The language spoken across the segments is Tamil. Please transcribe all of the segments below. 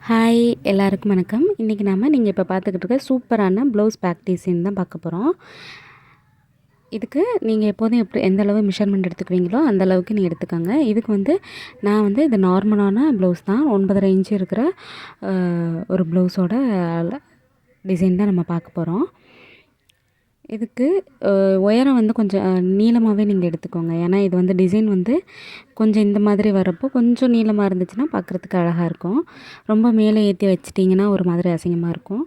ஹாய் எல்லாருக்கும் வணக்கம். இன்றைக்கி நீங்கள் இப்போ பார்த்துக்கிட்டு இருக்க சூப்பரான ப்ளவுஸ் பேக் டிசைன் தான் பார்க்க போகிறோம். இதுக்கு நீங்கள் எப்போதும் எந்த அளவு மெஷர்மெண்ட் எடுத்துக்குவீங்களோ அந்த அளவுக்கு நீங்கள் எடுத்துக்கோங்க. இதுக்கு நான் இது நார்மலான ப்ளவுஸ் தான், 9.5 இன்ச்சு இருக்கிற ஒரு ப்ளவுஸோட டிசைன் தான் நம்ம பார்க்க போகிறோம். இதுக்கு உயரம் கொஞ்சம் நீளமாகவே நீங்கள் எடுத்துக்கோங்க. ஏன்னா இது டிசைன் கொஞ்சம் இந்த மாதிரி வரப்போ கொஞ்சம் நீளமாக இருந்துச்சுன்னா பார்க்குறதுக்கு அழகாக இருக்கும். ரொம்ப மேலே ஏற்றி வச்சிட்டிங்கன்னா ஒரு மாதிரி அசிங்கமாக இருக்கும்.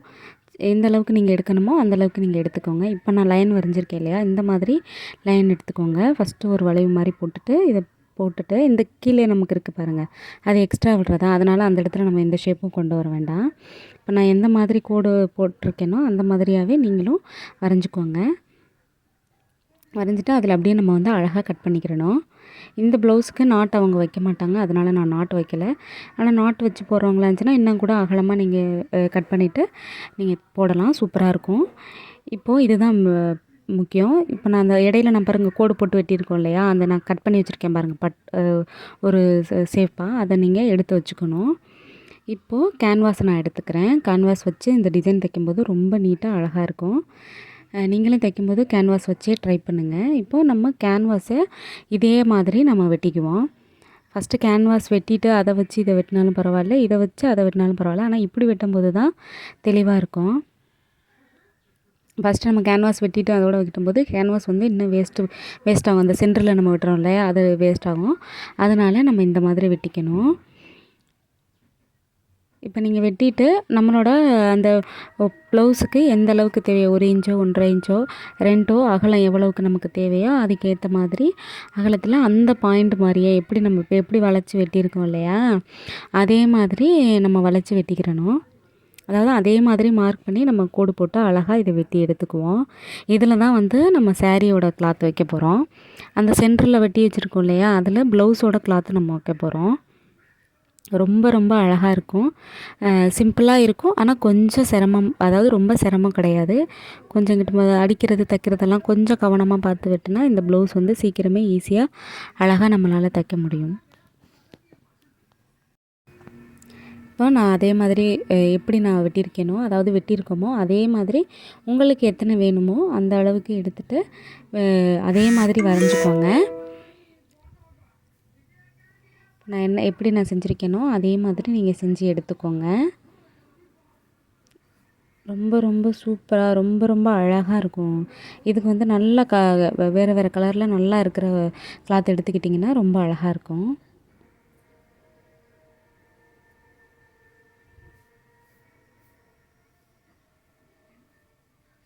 எந்த அளவுக்கு நீங்கள் எடுக்கணுமோ அந்த அளவுக்கு நீங்கள் எடுத்துக்கோங்க. இப்போ நான் லைன் வரைஞ்சிருக்கேன் இல்லையா, இந்த மாதிரி லைன் எடுத்துக்கோங்க. ஃபஸ்ட்டு ஒரு வளைவு மாதிரி போட்டுட்டு இந்த கீழே நமக்கு இருக்குது பாருங்கள், அது எக்ஸ்ட்ரா விடுறதா, அதனால் அந்த இடத்துல நம்ம எந்த ஷேப்பும் கொண்டு வர வேண்டாம். இப்போ நான் எந்த மாதிரி கோடு போட்டிருக்கேனோ அந்த மாதிரியாகவே நீங்களும் வரைஞ்சிக்கோங்க. வரைஞ்சிட்டு அதில் அப்படியே நம்ம அழகாக கட் பண்ணிக்கிறணும். இந்த ப்ளவுஸுக்கு நாட் அவங்க வைக்க மாட்டாங்க, அதனால் நான் நாட் வைக்கலை. ஆனால் நாட் வச்சு போடுறவங்களா இருந்துச்சுன்னா இன்னும் கூட அகலமாக நீங்கள் கட் பண்ணிவிட்டு நீங்கள் போடலாம், சூப்பராக இருக்கும். இப்போது இதுதான் முக்கியம். இப்போ நான் அந்த இடையில நான் பாருங்கள் கோடு போட்டு வெட்டியிருக்கோம் இல்லையா, அந்த நான் கட் பண்ணி வச்சுருக்கேன் பாருங்கள், ஒரு ஷேப்பாக அதை நீங்கள் எடுத்து வச்சுக்கணும். இப்போது கேன்வாஸை நான் எடுத்துக்கிறேன். கேன்வாஸ் வச்சு இந்த டிசைன் தைக்கும்போது ரொம்ப நீட்டாக அழகாக இருக்கும். நீங்களும் தைக்கும்போது கேன்வாஸ் வச்சே ட்ரை பண்ணுங்கள். இப்போது நம்ம கேன்வாஸை இதே மாதிரி நம்ம வெட்டிக்குவோம். ஃபஸ்ட்டு கேன்வாஸ் வெட்டிட்டு அதை வச்சு இதை வெட்டினாலும் பரவாயில்ல, இதை வச்சு அதை வெட்டினாலும் பரவாயில்ல. ஆனால் இப்படி வெட்டும்போது தான் தெளிவாக இருக்கும். ஃபஸ்ட்டு நம்ம கேன்வாஸ் வெட்டிட்டு அதோடு வெட்டும்போது கேன்வாஸ் இன்னும் வேஸ்ட் ஆகும். அந்த சென்டரில் நம்ம வெட்டுறோம் இல்லையா, அது வேஸ்ட் ஆகும். அதனால் நம்ம இந்த மாதிரி வெட்டிக்கணும். இப்போ நீங்கள் வெட்டிட்டு நம்மளோட அந்த ப்ளவுஸுக்கு எந்த அளவுக்கு தேவையோ 1 இன்ச்சோ 1.5 இன்ச்சோ 2 அகலம் எவ்வளவுக்கு நமக்கு தேவையோ அதுக்கேற்ற மாதிரி அகலத்தில் அந்த பாயிண்ட் மாதிரியே நம்ம இப்போ எப்படி வளைச்சி வெட்டியிருக்கோம் இல்லையா, அதே மாதிரி நம்ம வளைச்சி வெட்டிக்கிறணும். அதாவது அதே மாதிரி மார்க் பண்ணி நம்ம கோடு போட்டு அழகாக இதை வெட்டி எடுத்துக்குவோம். இதில் தான் நம்ம சாரியோட கிளாத் வைக்க போகிறோம். அந்த சென்டரில் வெட்டி வச்சுருக்கோம் இல்லையா, அதில் ப்ளவுஸோட கிளாத்து நம்ம வைக்க போகிறோம். ரொம்ப ரொம்ப அழகாக இருக்கும். சிம்பிளாக இருக்கும், ஆனால் கொஞ்சம் சிரமம், அதாவது ரொம்ப சிரமம் கிடையாது. கொஞ்சம் இங்கிட்டு அடிக்கிறது தைக்கிறதெல்லாம் கொஞ்சம் கவனமாக பார்த்து வெட்டினா இந்த ப்ளவுஸ் சீக்கிரமே ஈஸியாக அழகாக நம்மளால் தைக்க முடியும். இப்போ நான் அதே மாதிரி எப்படி நான் வெட்டியிருக்கேனோ, அதாவது வெட்டியிருக்கோமோ அதே மாதிரி உங்களுக்கு எத்தனை வேணுமோ அந்த அளவுக்கு எடுத்துகிட்டு அதே மாதிரி வரைஞ்சிக்கோங்க. நான் எப்படி நான் செஞ்சுருக்கேனோ அதே மாதிரி நீங்கள் செஞ்சு எடுத்துக்கோங்க. ரொம்ப ரொம்ப சூப்பராக ரொம்ப ரொம்ப அழகாக இருக்கும். இதுக்கு நல்லா வேறு வேறு கலரில் நல்லா இருக்கிற கிளாத் எடுத்துக்கிட்டிங்கன்னா ரொம்ப அழகாக இருக்கும்.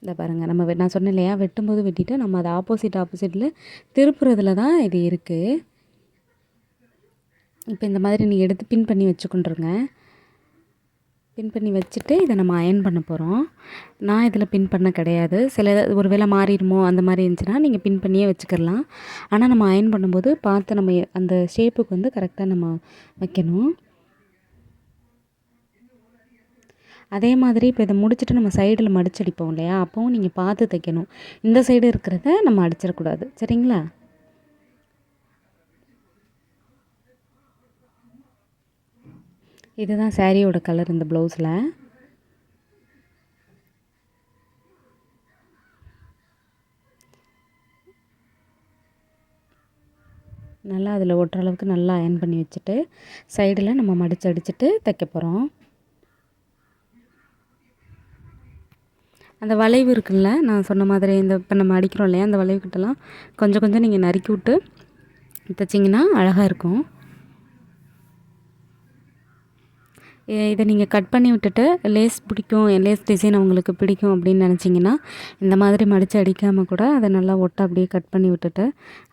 இந்த பாருங்கள், நான் சொன்னேன் இல்லையா, வெட்டும்போது வெட்டிட்டு நம்ம அதை ஆப்போசிட்டில் திருப்புறதுல தான் இது இருக்குது. இப்போ இந்த மாதிரி நீங்கள் எடுத்து பின் பண்ணி வச்சுக்கொண்டுருங்க. பின் பண்ணி வச்சுட்டு இதை நம்ம அயர்ன் பண்ண போகிறோம். நான் இதில் பின் பண்ண கிடையாது. ஒரு வேளை மாறிடுமோ அந்த மாதிரி இருந்துச்சுன்னா நீங்கள் பின் பண்ணியே வச்சுக்கலாம். ஆனால் நம்ம அயர்ன் பண்ணும்போது பார்த்து நம்ம அந்த ஷேப்புக்கு கரெக்டாக நம்ம வைக்கணும். அதே மாதிரி இப்போ இதை முடிச்சுட்டு நம்ம சைடில் மடிச்சடிப்போம் இல்லையா, அப்போவும் நீங்கள் பார்த்து தைக்கணும். இந்த சைடு இருக்கிறத நம்ம அடிச்சிடக்கூடாது, சரிங்களா? இதுதான் சாரியோட கலர் இந்த ப்ளவுஸில். நல்லா அதில் ஒட்டுற அளவுக்கு நல்லா அயர்ன் பண்ணி வச்சுட்டு சைடில் நம்ம மடித்து அடிச்சுட்டு தைக்க போகிறோம். அந்த வளைவு இருக்குல்ல, நான் சொன்ன மாதிரி இப்போ நம்ம அடிக்கிறோம் இல்லையா, அந்த வளைவுக்கிட்டலாம் கொஞ்சம் கொஞ்சம் நீங்கள் நறுக்கி விட்டு தைச்சிங்கன்னா அழகாக இருக்கும். இதை நீங்கள் கட் பண்ணி விட்டுட்டு லேஸ் பிடிக்கும், லேஸ் டிசைன் அவங்களுக்கு பிடிக்கும் அப்படின்னு நினச்சிங்கன்னா இந்த மாதிரி மடித்து அடிக்காமல் கூட அதை நல்லா அப்படியே கட் பண்ணி விட்டுட்டு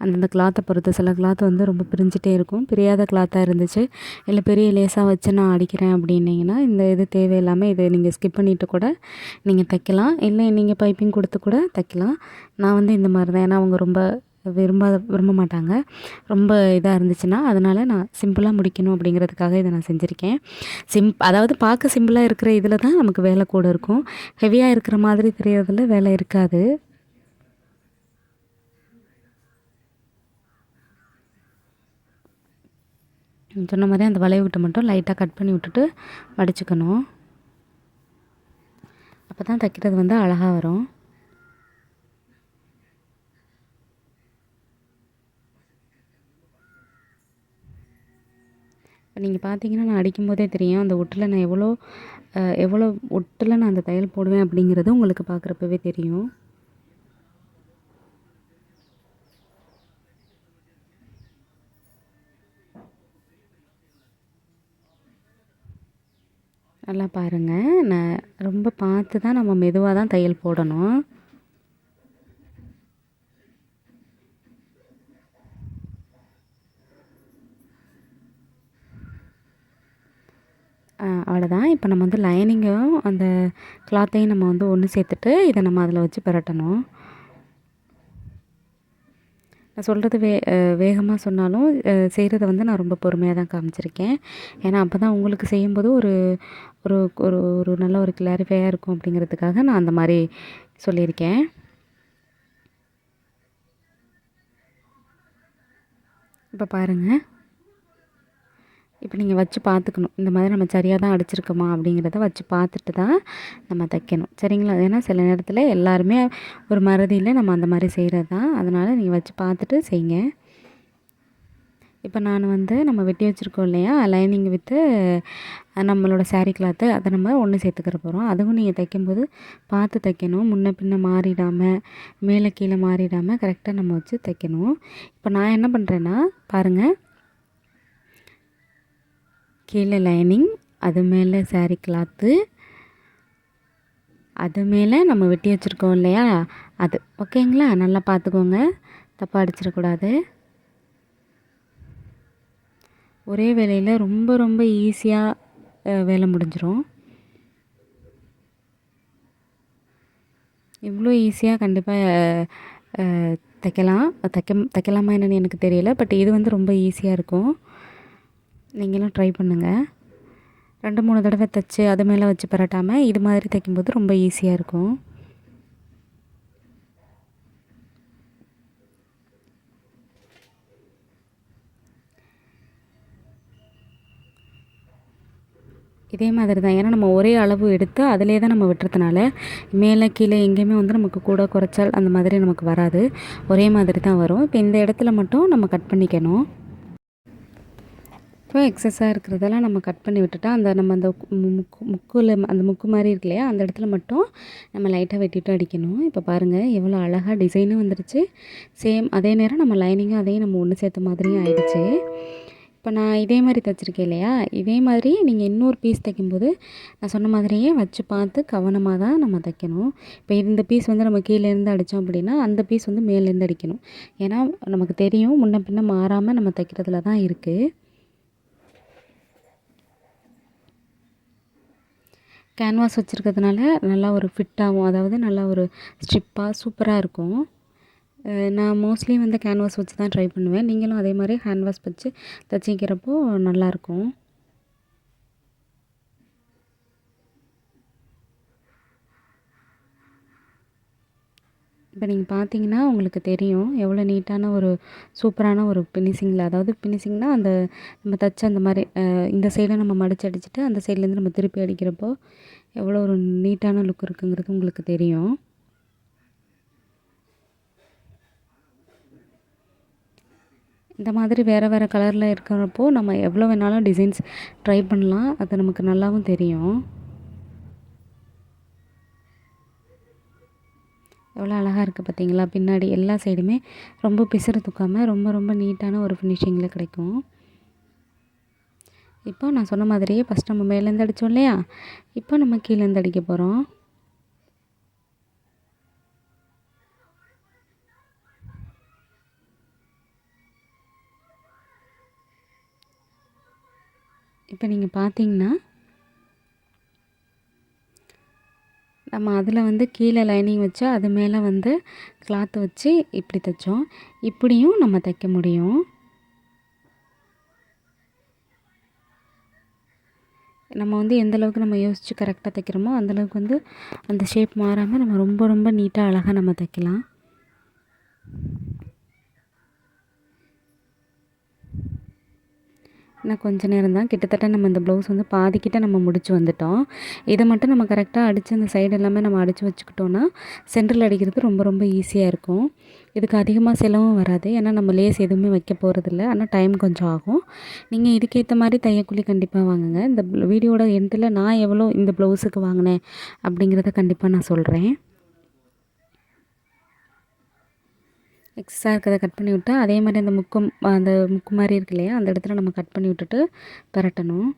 அந்தந்த கிளாத்தை பொறுத்து சில கிளாத் ரொம்ப பிரிஞ்சிட்டே இருக்கும். பிரியாத கிளாத்தாக இருந்துச்சு, இல்லை பெரிய லேஸாக வச்சு நான் அடிக்கிறேன் அப்படின்னிங்கன்னா இந்த இது தேவையில்லாமல் இதை நீங்கள் ஸ்கிப் பண்ணிவிட்டு கூட நீங்கள் தைக்கலாம். இல்லை நீங்கள் பைப்பிங் கொடுத்து கூட தைக்கலாம். நான் இந்த மாதிரி தான், ஏன்னா அவங்க ரொம்ப விரும்ப மாட்டாங்க ரொம்ப இதாக இருந்துச்சுன்னா, அதனால் நான் சிம்பிளாக முடிக்கணும் அப்படிங்கிறதுக்காக இதை நான் செஞ்சுருக்கேன். அதாவது பார்க்க சிம்பிளாக இருக்கிற இதில் தான் நமக்கு வேலை கூட இருக்கும். ஹெவியாக இருக்கிற மாதிரி தெரியறதில் வேலை இருக்காது. சொன்ன மாதிரி அந்த வளைவு விட்டு மட்டும் லைட்டாக கட் பண்ணி விட்டுட்டு மடிச்சுக்கணும். அப்போ தான் தைக்கிறது வந்து அழகாக வரும். இப்போ நீங்கள் பார்த்தீங்கன்னா நான் அடிக்கும்போதே தெரியும் அந்த ஒட்டில் நான் எவ்வளோ ஒட்டில் நான் அந்த தையல் போடுவேன் அப்படிங்கிறது உங்களுக்கு பார்க்குறப்பவே தெரியும். நல்லா பாருங்கள், நான் ரொம்ப பார்த்து தான் நம்ம மெதுவாக தான் தையல் போடணும். அவ்வளோதான். இப்போ நம்ம வந்து லைனிங்கும் அந்த கிளாத்தையும் நம்ம வந்து ஒன்று சேர்த்துட்டு இதை நம்ம அதில் வச்சு பிரட்டணும். நான் சொல்கிறது வேகமாக சொன்னாலும் செய்கிறத வந்து நான் ரொம்ப பொறுமையாக தான் காமிச்சிருக்கேன். ஏன்னா அப்போ தான் உங்களுக்கு செய்யும்போது ஒரு ஒரு ஒரு ஒரு நல்ல ஒரு கிளாரிஃபையாக இருக்கும் அப்படிங்கிறதுக்காக நான் அந்த மாதிரி சொல்லியிருக்கேன். இப்போ பாருங்கள், இப்போ நீங்கள் வச்சு பார்த்துக்கணும். இந்த மாதிரி நம்ம சரியாக தான் அடிச்சிருக்கோமா அப்படிங்கிறத வச்சு பார்த்துட்டு தான் நம்ம தைக்கணும். சரிங்களா? ஏன்னா சில நேரத்தில் எல்லாருமே ஒரு மறதியில் நம்ம அந்த மாதிரி செய்கிறது தான். அதனால் நீங்கள் வச்சு பார்த்துட்டு செய்யுங்க. இப்போ நான் வந்து நம்ம வெட்டி வச்சுருக்கோம் இல்லையா, லைனிங் வித்து நம்மளோட சாரீ கிளாத்து அதை நம்ம ஒன்று சேர்த்துக்கிற போகிறோம். அதுவும் நீங்கள் தைக்கும்போது பார்த்து தைக்கணும். முன்ன பின்ன மாறிடாமல், மேலே கீழே மாறிடாமல் கரெக்டாக நம்ம வச்சு தைக்கணும். இப்போ நான் என்ன பண்ணுறேன்னா பாருங்கள், கீழே லைனிங், அது மேலே சாரீ கிளாத்து, அது மேலே நம்ம வெட்டி வச்சுருக்கோம் இல்லையா அது. ஓகேங்களா? நல்லா பார்த்துக்கோங்க, தப்பாக அடிச்சிடக்கூடாது. ஒரே வேலையில் ரொம்ப ரொம்ப ஈஸியாக வேலை முடிஞ்சிடும். இவ்வளோ ஈஸியாக கண்டிப்பாக தைக்கலாமா என்னென்னு எனக்கு தெரியல. பட் இது வந்து ரொம்ப ஈஸியாக இருக்கும். நீங்களும் ட்ரை பண்ணுங்கள். 2-3 தடவை தைச்சி அது மேலே வச்சு பரட்டாமல் இது மாதிரி தைக்கும்போது ரொம்ப ஈஸியாக இருக்கும். இதே மாதிரி தான். ஏன்னா நம்ம ஒரே அளவு எடுத்து அதிலே தான் நம்ம வெட்டுறதுனால மேலே கீழே எங்கேயுமே வந்து நமக்கு கூட குறைச்சல் அந்த மாதிரி நமக்கு வராது. ஒரே மாதிரி தான் வரும். இப்போ இந்த இடத்துல மட்டும் நம்ம கட் பண்ணிக்கணும். இப்போ எக்ஸஸாக இருக்கிறதெல்லாம் நம்ம கட் பண்ணி விட்டுட்டா நம்ம அந்த முக்கில் அந்த முக்கு மாதிரி இருக்கு இல்லையா, அந்த இடத்துல மட்டும் நம்ம லைட்டாக வெட்டிட்டு அடிக்கணும். இப்போ பாருங்கள் எவ்வளோ அழகாக டிசைனும் வந்துருச்சு. சேம் அதே நேரம் நம்ம லைனிங்கும் அதையும் நம்ம ஒன்று சேர்த்த மாதிரியும் ஆயிடுச்சு. இப்போ நான் இதே மாதிரி தைச்சிருக்கேன் இல்லையா, இதே மாதிரி நீங்கள் இன்னொரு பீஸ் தைக்கும்போது நான் சொன்ன மாதிரியே வச்சு பார்த்து கவனமாக தான் நம்ம தைக்கணும். இப்போ இந்த பீஸ் வந்து நம்ம கீழேருந்து அடித்தோம் அப்படின்னா அந்த பீஸ் வந்து மேலேருந்து அடிக்கணும். ஏன்னா நமக்கு தெரியும் முன்ன பின்ன மாறாமல் நம்ம தைக்கிறதுல தான் இருக்குது. கேன்வாஸ் வச்சுருக்கிறதுனால நல்லா ஒரு ஃபிட்டாகவும், அதாவது நல்லா ஒரு ஸ்ட்ரிப்பாக சூப்பராக இருக்கும். நான் மோஸ்ட்லி வந்து கேன்வாஸ் வச்சு தான் ட்ரை பண்ணுவேன். நீங்களும் அதே மாதிரி கேன்வாஸ் வச்சு தைச்சிக்கிறப்போ நல்லாயிருக்கும். இப்போ நீங்கள் பார்த்தீங்கன்னா உங்களுக்கு தெரியும் எவ்வளோ நீட்டான ஒரு சூப்பரான ஒரு ஃபினிஷிங்கில், அதாவது ஃபினிஷிங்னால் அந்த நம்ம தைச்ச அந்த மாதிரி இந்த சைடில் நம்ம மடித்து அடிச்சுட்டு அந்த சைட்லேருந்து நம்ம திருப்பி அடிக்கிறப்போ எவ்வளோ ஒரு நீட்டான லுக் இருக்குங்கிறது உங்களுக்கு தெரியும். இந்த மாதிரி வேறு வேறு கலரில் இருக்கிறப்போ நம்ம எவ்வளோ வேணாலும் டிசைன்ஸ் ட்ரை பண்ணலாம். அது நமக்கு நல்லாவும் தெரியும். எவ்வளோ அழகாக இருக்குது பார்த்தீங்களா? பின்னாடி எல்லா சைடுமே ரொம்ப பிசுறு தூக்காமல் ரொம்ப ரொம்ப நீட்டான ஒரு ஃபினிஷிங்கில் கிடைக்கும். இப்போ நான் சொன்ன மாதிரியே ஃபஸ்ட் நம்ம மேலேருந்து அடித்தோம் இல்லையா, இப்போ நம்ம கீழேருந்து அடிக்க போகிறோம். இப்போ நீங்கள் பார்த்தீங்கன்னா நம்ம அதில் வந்து கீழே லைனிங் வச்சு அது மேலே வந்து கிளாத் வச்சு இப்படி தைச்சோம். இப்படியும் நம்ம தைக்க முடியும். நம்ம வந்து எந்த அளவுக்கு நம்ம யோசித்து கரெக்டாக தைக்கிறோமோ அந்தளவுக்கு வந்து அந்த ஷேப் மாறாமல் நம்ம ரொம்ப ரொம்ப நீட்டாக அழகாக நம்ம தைக்கலாம். இன்னும் கொஞ்சம் நேரம் தான். கிட்டத்தட்ட நம்ம இந்த ப்ளவுஸ் வந்து பாதிக்கிட்ட நம்ம முடிச்சு வந்துட்டோம். இதை மட்டும் நம்ம கரெக்டாக அடித்து அந்த சைடு எல்லாமே நம்ம அடித்து வச்சுக்கிட்டோன்னா சென்டரில் அடிக்கிறது ரொம்ப ரொம்ப ஈஸியாக இருக்கும். இதுக்கு அதிகமாக செலவும் வராது. ஏன்னா நம்ம லேஸ் எதுவுமே வைக்க போகிறதில்ல. ஆனால் டைம் கொஞ்சம் ஆகும். நீங்கள் இதுக்கேற்ற மாதிரி தையக்கூலி கண்டிப்பாக வாங்குங்க. இந்த வீடியோட எண்டில் நான் எவ்வளோ இந்த ப்ளவுஸுக்கு வாங்கினேன் அப்படிங்கிறத கண்டிப்பாக நான் சொல்கிறேன். எக்ஸஸாக இருக்கிறத கட் பண்ணி விட்டு அதே மாதிரி அந்த முக்கு மாதிரி இருக்கு இல்லையா, அந்த இடத்துல நம்ம கட் பண்ணி விட்டுட்டு பரட்டணும்.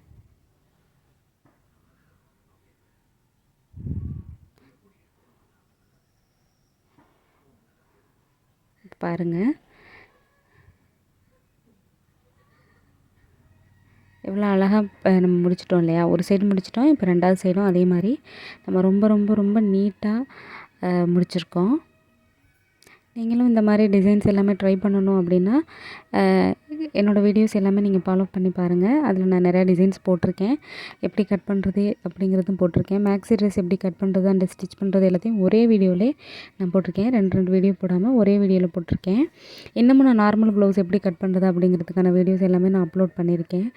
பாருங்கள் எவ்வளோ அழகாக நம்ம முடிச்சிட்டோம் இல்லையா. ஒரு சைடு முடிச்சிட்டோம். இப்போ 2வது சைடும் அதே மாதிரி நம்ம ரொம்ப ரொம்ப ரொம்ப நீட்டாக முடிச்சிருக்கோம். நீங்களும் இந்த மாதிரி டிசைன்ஸ் எல்லாமே ட்ரை பண்ணணும் அப்படின்னா என்னோடய வீடியோஸ் எல்லாமே நீங்கள் ஃபாலோ பண்ணி பாருங்கள். அதில் நான் நிறையா டிசைன்ஸ் போட்டிருக்கேன். எப்படி கட் பண்ணுறது அப்படிங்கிறதும் போட்டிருக்கேன். மேக்ஸி ட்ரெஸ் எப்படி கட் பண்ணுறது அண்ட் ஸ்டிச் பண்ணுறது எல்லாத்தையும் ஒரே வீடியோவிலே நான் போட்டிருக்கேன். 2 வீடியோ போடாமல் ஒரே வீடியோவில் போட்டிருக்கேன். இன்னமும் நான் நார்மல் ப்ளவுஸ் எப்படி கட் பண்ணுறது அப்படிங்கிறதுக்கான வீடியோஸ் எல்லாமே நான் அப்லோட் பண்ணியிருக்கேன்.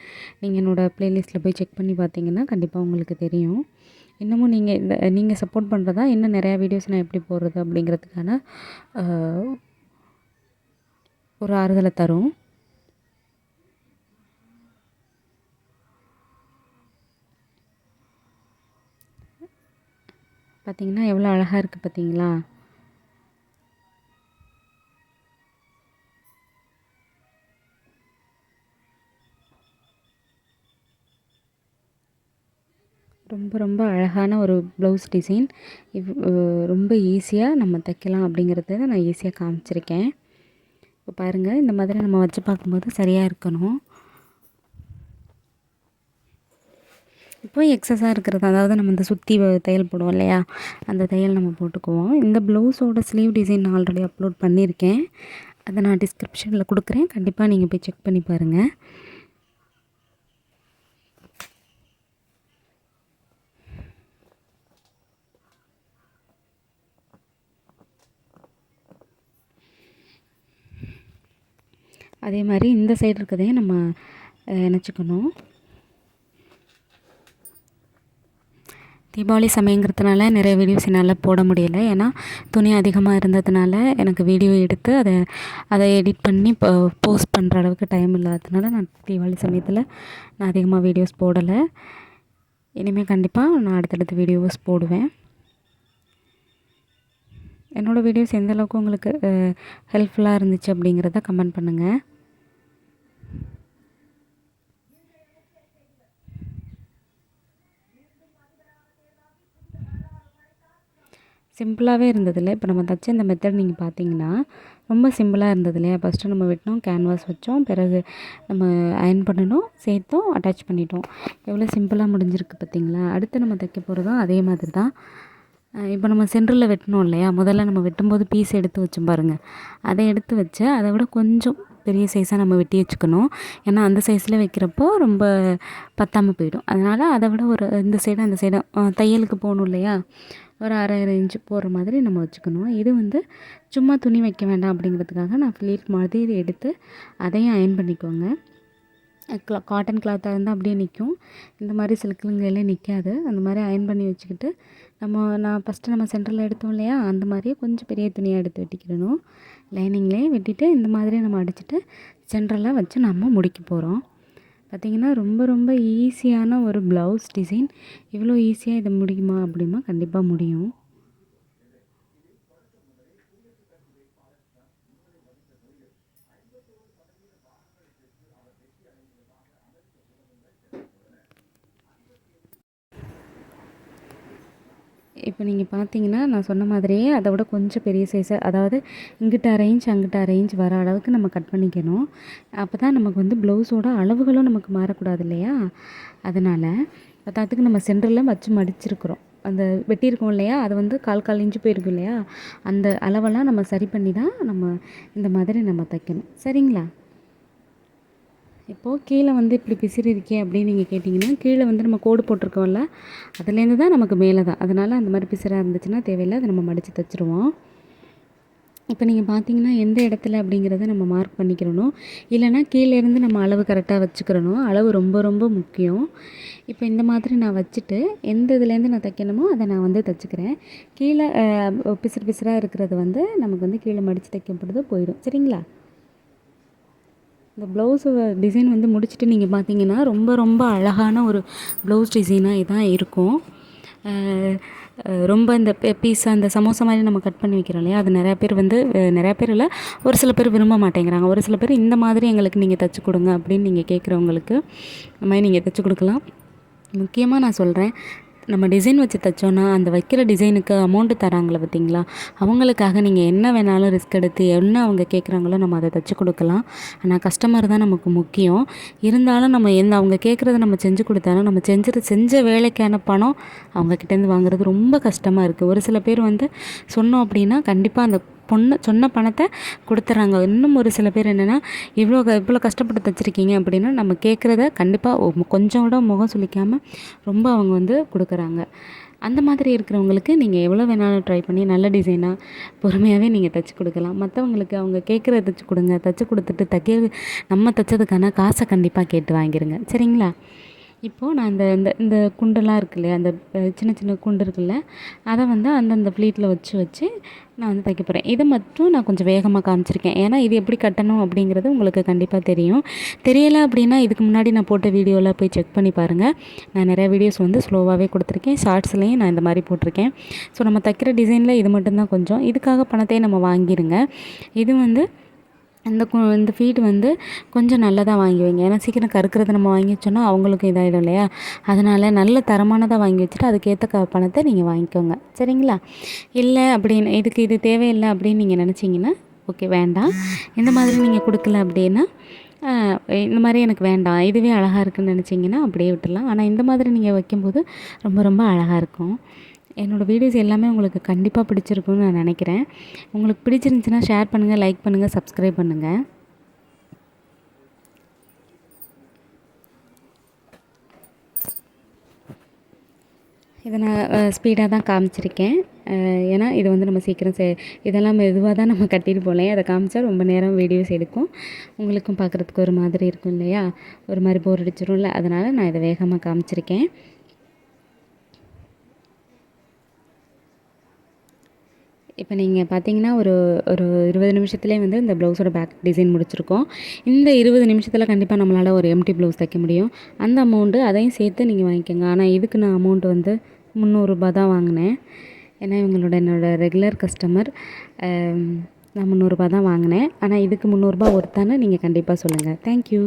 நீங்கள் என்னோடய ப்ளேலிஸ்ட்டில் போய் செக் பண்ணி பார்த்தீங்கன்னா கண்டிப்பாக உங்களுக்கு தெரியும். இன்னமும் நீங்கள் சப்போர்ட் பண்ணுறதா இன்னும் நிறையா வீடியோஸ் நான் எப்படி போடுறது அப்படிங்கிறதுக்கான ஒரு ஆறுதலை தரும். பார்த்திங்கன்னா எவ்வளோ அழகாக இருக்குது பார்த்தீங்களா. ரொம்ப ரொம்ப அழகான ஒரு ப்ளவுஸ் டிசைன். ரொம்ப ஈஸியாக நம்ம தைக்கலாம் அப்படிங்கிறத நான் ஈஸியாக காமிச்சிருக்கேன். இப்போ பாருங்கள், இந்த மாதிரி நம்ம வச்சு பார்க்கும்போது சரியாக இருக்கணும். இப்போ எக்ஸஸாக இருக்கிறது, அதாவது நம்ம இந்த சுற்றி தையல் போடுவோம் இல்லையா, அந்த தையல் நம்ம போட்டுக்குவோம். இந்த ப்ளவுஸோட ஸ்லீவ் டிசைன் நான் ஆல்ரெடி அப்லோட் பண்ணியிருக்கேன். அதை நான் டிஸ்கிரிப்ஷனில் கொடுக்குறேன். கண்டிப்பாக நீங்கள் போய் செக் பண்ணி பாருங்கள். அதே மாதிரி இந்த சைடு இருக்கிறதையும் நம்ம இணைச்சிக்கணும். தீபாவளி சமயங்கிறதுனால நிறைய வீடியோஸ் என்னால் போட முடியலை. ஏன்னா துணி அதிகமாக இருந்ததுனால எனக்கு வீடியோ எடுத்து அதை எடிட் பண்ணி போஸ்ட் பண்ணுற அளவுக்கு டைம் இல்லாததுனால நான் தீபாவளி சமயத்தில் நான் அதிகமாக வீடியோஸ் போடலை. இனிமேல் கண்டிப்பாக நான் அடுத்தடுத்த வீடியோஸ் போடுவேன். என்னோடய வீடியோஸ் எந்தளவுக்கு உங்களுக்கு ஹெல்ப்ஃபுல்லாக இருந்துச்சு அப்படிங்கிறத கமெண்ட் பண்ணுங்கள். சிம்பிளாகவே இருந்ததில்ல. இப்போ நம்ம தைச்ச இந்த மெத்தட் நீங்கள் பார்த்தீங்கன்னா ரொம்ப சிம்பிளாக இருந்தது இல்லையா. ஃபஸ்ட்டு நம்ம வெட்டினோம், கேன்வாஸ் வச்சோம், பிறகு நம்ம அயர்ன் பண்ணணும், சேர்த்தோம், அட்டாச் பண்ணிட்டோம். எவ்வளோ சிம்பிளாக முடிஞ்சிருக்கு பார்த்தீங்களா. அடுத்து நம்ம தைக்க போகிறதும் அதே மாதிரி தான். இப்போ நம்ம சென்டரில் வெட்டினோம் இல்லையா, முதல்ல நம்ம வெட்டும்போது பீஸ் எடுத்து வச்சோம் பாருங்கள். அதை எடுத்து வச்சு அதை விட கொஞ்சம் பெரிய சைஸாக நம்ம வெட்டி வச்சுக்கணும். ஏன்னா அந்த சைஸில் வைக்கிறப்போ ரொம்ப பத்தாமல் போயிடும். அதனால் அதை விட ஒரு இந்த சைடும் அந்த சைடும் தையலுக்கு போகணும் இல்லையா, ஒரு 1/2 இன்ச்சு போடுற மாதிரி நம்ம வச்சுக்கணும். இது வந்து சும்மா துணி வைக்க வேண்டாம் அப்படிங்கிறதுக்காக நான் ஃப்ளீட் மாதிரி எடுத்து அதையும் அயர்ன் பண்ணிக்கோங்க. காட்டன் கிளாத்தாக இருந்தால் அப்படியே நிற்கும். இந்த மாதிரி சில்க்குங்கெல்லாம் நிற்காது. அந்த மாதிரி அயர்ன் பண்ணி வச்சுக்கிட்டு நான் ஃபஸ்ட்டு நம்ம சென்டரில் எடுத்தோம் இல்லையா, அந்த மாதிரியே கொஞ்சம் பெரிய துணியாக எடுத்து வெட்டிக்கிடணும். லைனிங்லேயே வெட்டிட்டு இந்த மாதிரி நம்ம அடிச்சுட்டு சென்டரில் வச்சு நம்ம முடிக்க போகிறோம். பார்த்திங்கன்னா ரொம்ப ரொம்ப ஈஸியான ஒரு ப்ளவுஸ் டிசைன். இவ்வளோ ஈஸியாக இதை முடியுமா அப்படிமா, கண்டிப்பாக முடியும். இப்போ நீங்கள் பார்த்தீங்கன்னா நான் சொன்ன மாதிரியே அதை விட கொஞ்சம் பெரிய சைஸை, அதாவது இங்கிட்ட 1/2 இன்ச் அங்கிட்ட 1/2 இன்ச் வர அளவுக்கு நம்ம கட் பண்ணிக்கணும். அப்போ தான் நமக்கு வந்து ப்ளவுஸோட அளவுகளும் நமக்கு மாறக்கூடாது இல்லையா. அதனால் பத்தாத்துக்கு நம்ம சென்டரில் வச்சு மடிச்சிருக்கிறோம். அந்த வெட்டியிருக்கோம் இல்லையா, அது வந்து 1/4 இன்ச்சு போயிருக்கும் இல்லையா, அந்த அளவெல்லாம் நம்ம சரி பண்ணி தான் நம்ம இந்த மாதிரி நம்ம தைக்கணும். சரிங்களா. இப்போது கீழே வந்து இப்படி பிசிறு இருக்கே அப்படின்னு நீங்கள் கேட்டிங்கன்னா, கீழே வந்து நம்ம கோடு போட்டிருக்கோம்ல, அதுலேருந்து தான் நமக்கு மேலே தான். அதனால் அந்த மாதிரி பிசிறாக இருந்துச்சுன்னா தேவையில்லை, அதை நம்ம மடித்து தைச்சிருவோம். இப்போ நீங்கள் பார்த்தீங்கன்னா எந்த இடத்துல அப்படிங்கிறத நம்ம மார்க் பண்ணிக்கிறணும். இல்லைனா கீழேருந்து நம்ம அளவு கரெக்டாக வச்சுக்கிறணும். அளவு ரொம்ப ரொம்ப முக்கியம். இப்போ இந்த மாதிரி நான் வச்சுட்டு எந்த இதுலேருந்து நான் தைக்கணுமோ அதை நான் வந்து தைச்சிக்கிறேன். கீழே பிசுறு பிசுறாக இருக்கிறது வந்து நமக்கு வந்து கீழே மடித்து தைக்கப்படுறது போயிடும். சரிங்களா? இந்த ப்ளவுஸு டிசைன் வந்து முடிச்சுட்டு நீங்கள் பார்த்தீங்கன்னா ரொம்ப ரொம்ப அழகான ஒரு ப்ளவுஸ் டிசைனாக இதான் இருக்கும். ரொம்ப இந்த பீஸா அந்த சமோசா மாதிரி நம்ம கட் பண்ணி வைக்கிறோம் இல்லையா, அது நிறையா பேர் வந்து நிறையா பேர் இல்லை, ஒரு சில பேர் விரும்ப மாட்டேங்கிறாங்க. ஒரு சில பேர் இந்த மாதிரி எங்களுக்கு நீங்கள் தைச்சி கொடுங்க அப்படின்னு நீங்கள் கேட்குறவங்களுக்கு இந்த மாதிரி நீங்கள் தைச்சி கொடுக்கலாம். முக்கியமாக நான் சொல்கிறேன், நம்ம டிசைன் வச்சு தைச்சோன்னா அந்த வைக்கிற டிசைனுக்கு அமௌண்ட்டு தராங்களே பார்த்தீங்களா, அவங்களுக்காக நீங்கள் என்ன வேணாலும் ரிஸ்க் எடுத்து என்ன அவங்க கேட்குறாங்களோ நம்ம அதை தைச்சி கொடுக்கலாம். ஆனால் கஸ்டமர் தான் நமக்கு முக்கியம். இருந்தாலும் நம்ம அவங்க கேட்குறத நம்ம செஞ்சு கொடுத்தாலும் நம்ம செஞ்ச வேலைக்கான பணம் அவங்கக்கிட்டேருந்து வாங்குறது ரொம்ப கஷ்டமாக இருக்குது. ஒரு சில பேர் வந்து சொன்னோம் அப்படின்னா கண்டிப்பாக அந்த சொன்ன பணத்தை கொடுத்துட்றாங்க. இன்னும் ஒரு சில பேர் என்னென்னா இவ்வளோ கஷ்டப்பட்டு தைச்சிருக்கீங்க அப்படின்னா நம்ம கேட்குறத கண்டிப்பாக கொஞ்சம் கூட முகம் சுளிக்காமல் ரொம்ப அவங்க வந்து கொடுக்குறாங்க. அந்த மாதிரி இருக்கிறவங்களுக்கு நீங்கள் எவ்வளோ வேணாலும் ட்ரை பண்ணி நல்ல டிசைனாக பொறுமையாகவே நீங்கள் தைச்சி கொடுக்கலாம். மற்றவங்களுக்கு அவங்க கேட்குறத தைச்சி கொடுங்க. தைச்சி கொடுத்துட்டு நம்ம தைச்சதுக்கான காசை கண்டிப்பாக கேட்டு வாங்கிடுங்க. சரிங்களா? இப்போது நான் இந்த இந்த இந்த குண்டெல்லாம் இருக்கு இல்லையா, அந்த சின்ன சின்ன குண்டு இருக்குல்ல, அதை வந்து அந்தந்த ப்ளீட்டில் வச்சு நான் வந்து தைக்க போகிறேன். இதை மட்டும் நான் கொஞ்சம் வேகமாக காமிச்சிருக்கேன். ஏன்னா இது எப்படி கட்டணும் அப்படிங்கிறது உங்களுக்கு கண்டிப்பாக தெரியும். தெரியலை அப்படின்னா இதுக்கு முன்னாடி நான் போட்ட வீடியோவில் போய் செக் பண்ணி பாருங்கள். நான் நிறையா வீடியோஸ் வந்து ஸ்லோவாகவே கொடுத்துருக்கேன். ஷார்ட்ஸ்லேயும் நான் இந்த மாதிரி போட்டிருக்கேன். ஸோ நம்ம தைக்கிற டிசைனில் இது மட்டும்தான் கொஞ்சம். இதுக்காக பணத்தையே நம்ம வாங்கிடுங்க. இது வந்து இந்த ஃபீட் வந்து கொஞ்சம் நல்லதாக வாங்கி வைங்க. ஏன்னா சீக்கிரம் கருக்கிறத நம்ம வாங்கி வச்சோன்னா அவங்களுக்கும் இதாகிடும் இல்லையா, அதனால் நல்ல தரமானதாக வாங்கி வச்சுட்டு அதுக்கேற்ற பணத்தை நீங்கள் வாங்கிக்கோங்க. சரிங்களா? இல்லை அப்படின்னு இது தேவையில்லை அப்படின்னு நீங்கள் நினச்சிங்கன்னா ஓகே, வேண்டாம். இந்த மாதிரி நீங்கள் கொடுக்கல அப்படின்னா இந்த மாதிரி எனக்கு வேண்டாம், இதுவே அழகாக இருக்குதுன்னு நினச்சிங்கன்னா அப்படியே விட்டுடலாம். ஆனால் இந்த மாதிரி நீங்கள் வைக்கும்போது ரொம்ப ரொம்ப அழகாக இருக்கும். என்னோடய வீடியோஸ் எல்லாமே உங்களுக்கு கண்டிப்பாக பிடிச்சிருக்குன்னு நான் நினைக்கிறேன். உங்களுக்கு பிடிச்சிருந்துச்சின்னா ஷேர் பண்ணுங்கள், லைக் பண்ணுங்கள், சப்ஸ்கிரைப் பண்ணுங்கள். இதை நான் ஸ்பீடாக தான் காமிச்சிருக்கேன். ஏன்னா இது வந்து நம்ம சீக்கிரம் இதெல்லாம் மெதுவாக தான் நம்ம கட்டிட்டு போகலாம். அதை காமிச்சா ரொம்ப நேரம் வீடியோஸ் எடுக்கும், உங்களுக்கும் பார்க்குறதுக்கு ஒரு மாதிரி இருக்கும் இல்லையா, ஒரு மாதிரி போர் அடிச்சிடும்ல, அதனால் நான் இதை வேகமாக காமிச்சிருக்கேன். இப்போ நீங்கள் பார்த்தீங்கன்னா ஒரு 20 நிமிஷத்துலேயே வந்து இந்த ப்ளவுஸோட பேக் டிசைன் முடிச்சிருக்கோம். இந்த 20 நிமிஷத்தில் கண்டிப்பாக நம்மளால் ஒரு எம்டி ப்ளவுஸ் தைக்க முடியும். அந்த அமௌண்ட்டு அதையும் சேர்த்து நீங்கள் வாங்கிக்கோங்க. ஆனால் இதுக்கு நான் அமௌண்ட் வந்து 300 தான் வாங்கினேன். ஏன்னா என்னோடய ரெகுலர் கஸ்டமர். நான் 300 தான் வாங்கினேன். ஆனால் இதுக்கு 300 ஒர்த்தான்னு நீங்கள் கண்டிப்பாக சொல்லுங்கள். தேங்க்யூ.